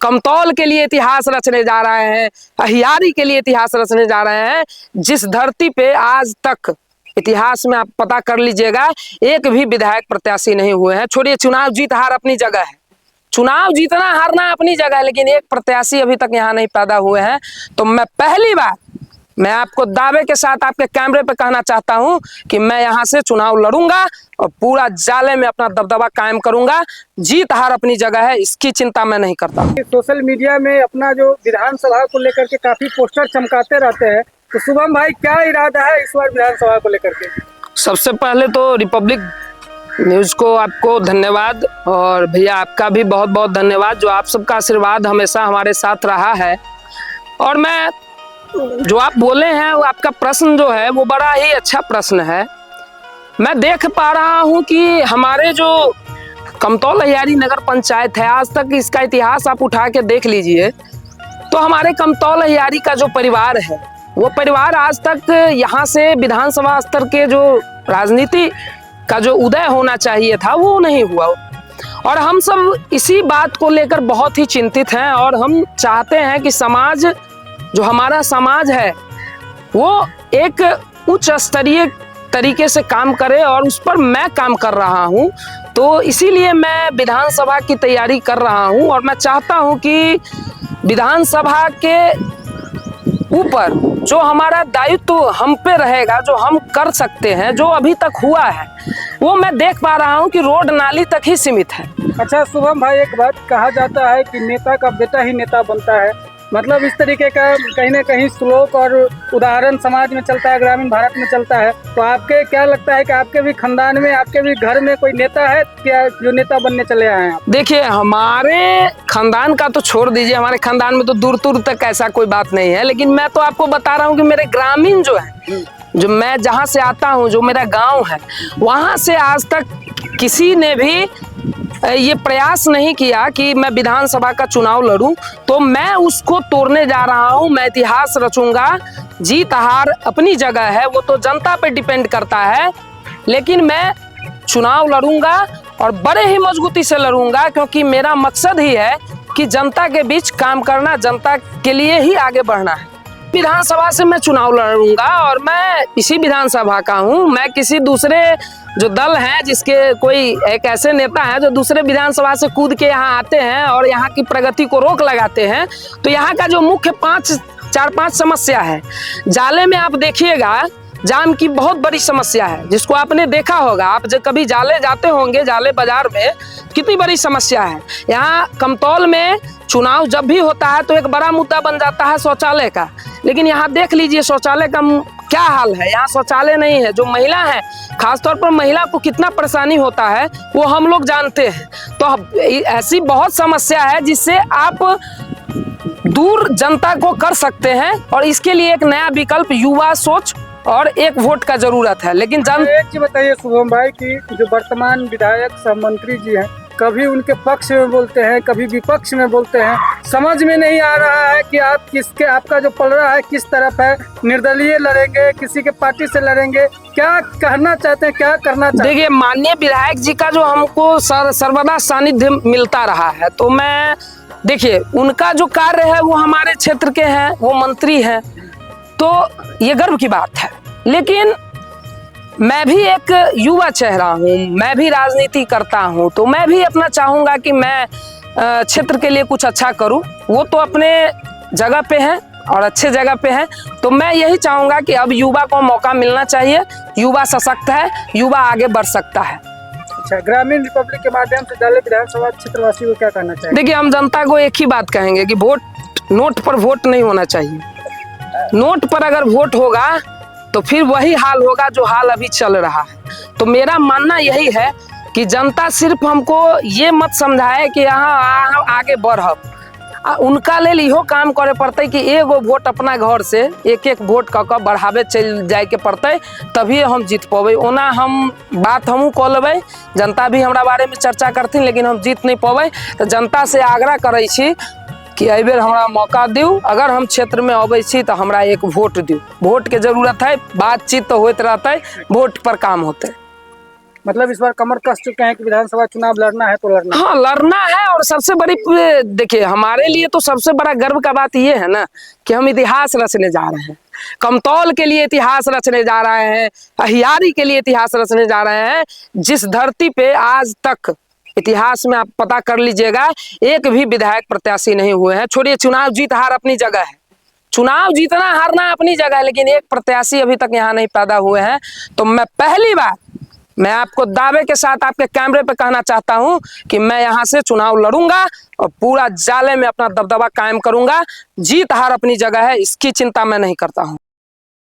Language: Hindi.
कमतौल के लिए इतिहास रचने जा रहे हैं, अहियारी के लिए इतिहास रचने जा रहे हैं, जिस धरती पे आज तक इतिहास में आप पता कर लीजिएगा एक भी विधायक प्रत्याशी नहीं हुए हैं। छोड़िए चुनाव जीत हार अपनी जगह है, चुनाव जीतना हारना अपनी जगह है, लेकिन एक प्रत्याशी अभी तक यहाँ नहीं पैदा हुए हैं। तो मैं पहली बार मैं आपको दावे के साथ आपके कैमरे पे कहना चाहता हूं कि मैं यहां से चुनाव लड़ूंगा और पूरा जाले में अपना दबदबा कायम करूंगा। जीत हार अपनी जगह है, इसकी चिंता मैं नहीं करता। सोशल मीडिया में अपना जो विधानसभा को लेकर के काफी पोस्टर चमकाते रहते हैं, तो शुभम भाई क्या इरादा है इस बार विधानसभा को लेकर के? सबसे पहले तो रिपब्लिक न्यूज को आपको धन्यवाद, और भैया आपका भी बहुत बहुत धन्यवाद, जो आप सबका आशीर्वाद हमेशा हमारे साथ रहा है। और मैं जो आप बोले हैं वो आपका प्रश्न जो है वो बड़ा ही अच्छा प्रश्न है। मैं देख पा रहा हूं कि हमारे जो कमतौल अहियारी नगर पंचायत है, आज तक इसका इतिहास आप उठा के देख लीजिए तो हमारे कमतौल अहियारी का जो परिवार है वो परिवार आज तक यहाँ से विधानसभा स्तर के जो राजनीति का जो उदय होना चाहिए था वो नहीं हुआ। और हम सब इसी बात को लेकर बहुत ही चिंतित हैं, और हम चाहते हैं कि समाज जो हमारा समाज है वो एक उच्च स्तरीय तरीके से काम करे, और उस पर मैं काम कर रहा हूं। तो इसीलिए मैं विधानसभा की तैयारी कर रहा हूं, और मैं चाहता हूं कि विधानसभा के ऊपर जो हमारा दायित्व हम पे रहेगा, जो हम कर सकते हैं, जो अभी तक हुआ है वो मैं देख पा रहा हूं कि रोड नाली तक ही सीमित है। अच्छा शुभम भाई, एक बात कहा जाता है कि नेता का बेटा ही नेता बनता है, मतलब इस तरीके का कहीं ना कहीं श्लोक और उदाहरण समाज में चलता है, ग्रामीण भारत में चलता है। तो आपके क्या लगता है कि आपके भी खानदान में, आपके भी घर में कोई नेता है क्या जो नेता बनने चले आए हैं? देखिए हमारे खानदान का तो छोड़ दीजिए, हमारे खानदान में तो दूर दूर तक ऐसा कोई बात नहीं है, लेकिन मैं तो आपको बता रहा हूँ कि मेरे ग्रामीण जो है, जो मैं जहाँ से आता हूँ, जो मेरा गाँव है, वहाँ से आज तक किसी ने भी ये प्रयास नहीं किया कि मैं विधानसभा का चुनाव लड़ूं। तो मैं उसको तोड़ने जा रहा हूं, मैं इतिहास रचूंगा। जीत हार अपनी जगह है, वो तो जनता पे डिपेंड करता है, लेकिन मैं चुनाव लड़ूंगा और बड़े ही मजबूती से लड़ूंगा, क्योंकि मेरा मकसद ही है कि जनता के बीच काम करना, जनता के लिए ही आगे बढ़ना है। विधानसभा से मैं चुनाव लड़ूंगा और मैं इसी विधानसभा का हूं। मैं किसी दूसरे जो दल है, जिसके कोई एक ऐसे नेता है जो दूसरे विधानसभा से कूद के यहाँ आते हैं और यहाँ की प्रगति को रोक लगाते हैं, तो यहाँ का जो मुख्य 4-5 समस्या है, जाले में आप देखिएगा जाम की बहुत बड़ी समस्या है, जिसको आपने देखा होगा। आप जब कभी जाले जाते होंगे, जाले बाजार में कितनी बड़ी समस्या है। यहाँ कमतौल में चुनाव जब भी होता है तो एक बड़ा मुद्दा बन जाता है शौचालय का, लेकिन यहाँ देख लीजिए शौचालय का क्या हाल है। यहाँ शौचालय नहीं है। जो महिला है, खासतौर पर महिला को कितना परेशानी होता है वो हम लोग जानते हैं। तो ऐसी बहुत समस्या है जिससे आप दूर जनता को कर सकते हैं, और इसके लिए एक नया विकल्प, युवा सोच और एक वोट का जरूरत है। लेकिन एक चीज बताइए शुभम भाई कि जो वर्तमान विधायक सब मंत्री जी हैं, कभी उनके पक्ष में बोलते हैं, कभी विपक्ष में बोलते हैं, समझ में नहीं आ रहा है कि आप किसके, आपका जो पलड़ा है किस तरफ है। निर्दलीय लड़ेंगे, किसी के पार्टी से लड़ेंगे, क्या कहना चाहते हैं, क्या करना चाहते हैं? देखिए माननीय विधायक जी का जो हमको सर्वदा सानिध्य मिलता रहा है, तो मैं देखिए उनका जो कार्य है वो हमारे क्षेत्र के हैं, वो मंत्री हैं, तो ये गर्व की बात है। लेकिन मैं भी एक युवा चेहरा हूँ, मैं भी राजनीति करता हूँ, तो मैं भी अपना चाहूँगा कि मैं क्षेत्र के लिए कुछ अच्छा करूँ। वो तो अपने जगह पे हैं और अच्छे जगह पे हैं, तो मैं यही चाहूँगा कि अब युवा को मौका मिलना चाहिए। युवा सशक्त है, युवा आगे बढ़ सकता है। अच्छा, ग्रामीण रिपब्लिक के माध्यम से जाले विधानसभा क्षेत्रवासी को क्या कहना चाहिए? देखिए हम जनता को एक ही बात कहेंगे कि वोट, नोट पर वोट नहीं होना चाहिए। नोट पर अगर वोट होगा तो फिर वही हाल होगा जो हाल अभी चल रहा है। तो मेरा मानना यही है कि जनता सिर्फ हमको ये मत समझाए कि यहाँ आगे बढ़ब, उनका लेल इहो काम करे पड़ते कि एगो वोट अपना घर से एक वोट कऽ बढ़ावे चल जाए के पड़ते, तभी हम जीत पेबै। ओना हम बात हमहूँ कऽ लेबै, जनता भी हमरा बारे में चर्चा करथिन, लेकिन हम जीत नहीं पेबै। तो जनता से आग्रह करै छी कि एहि बेर हमरा मौका दियौ, अगर हम क्षेत्र में अबै छी तो हमरा एक वोट दियौ। वोट के जरूरत है, बातचीत तो होते रहते, वोट पर काम होते। मतलब इस बार कमर कस चुके हैं कि विधानसभा चुनाव लड़ना है तो लड़ना है। हाँ, लड़ना है। और सबसे बड़ी देखिए, हमारे लिए तो सबसे बड़ा गर्व का बात ये है ना कि हम इतिहास रचने जा रहे हैं। कमतौल के लिए इतिहास रचने जा रहे हैं, अहियारी के लिए इतिहास रचने जा रहे हैं। जिस धरती पे आज तक इतिहास में आप पता कर लीजिएगा, एक भी विधायक प्रत्याशी नहीं हुए हैं। छोड़िए, चुनाव जीत हार अपनी जगह है, चुनाव जीतना हारना अपनी जगह है, लेकिन एक प्रत्याशी अभी तक यहाँ नहीं पैदा हुए हैं। तो मैं पहली बार मैं आपको दावे के साथ आपके कैमरे पे कहना चाहता हूं कि मैं यहां से चुनाव लड़ूंगा और पूरा जाले में अपना दबदबा कायम करूंगा। जीत हार अपनी जगह है, इसकी चिंता मैं नहीं करता हूं।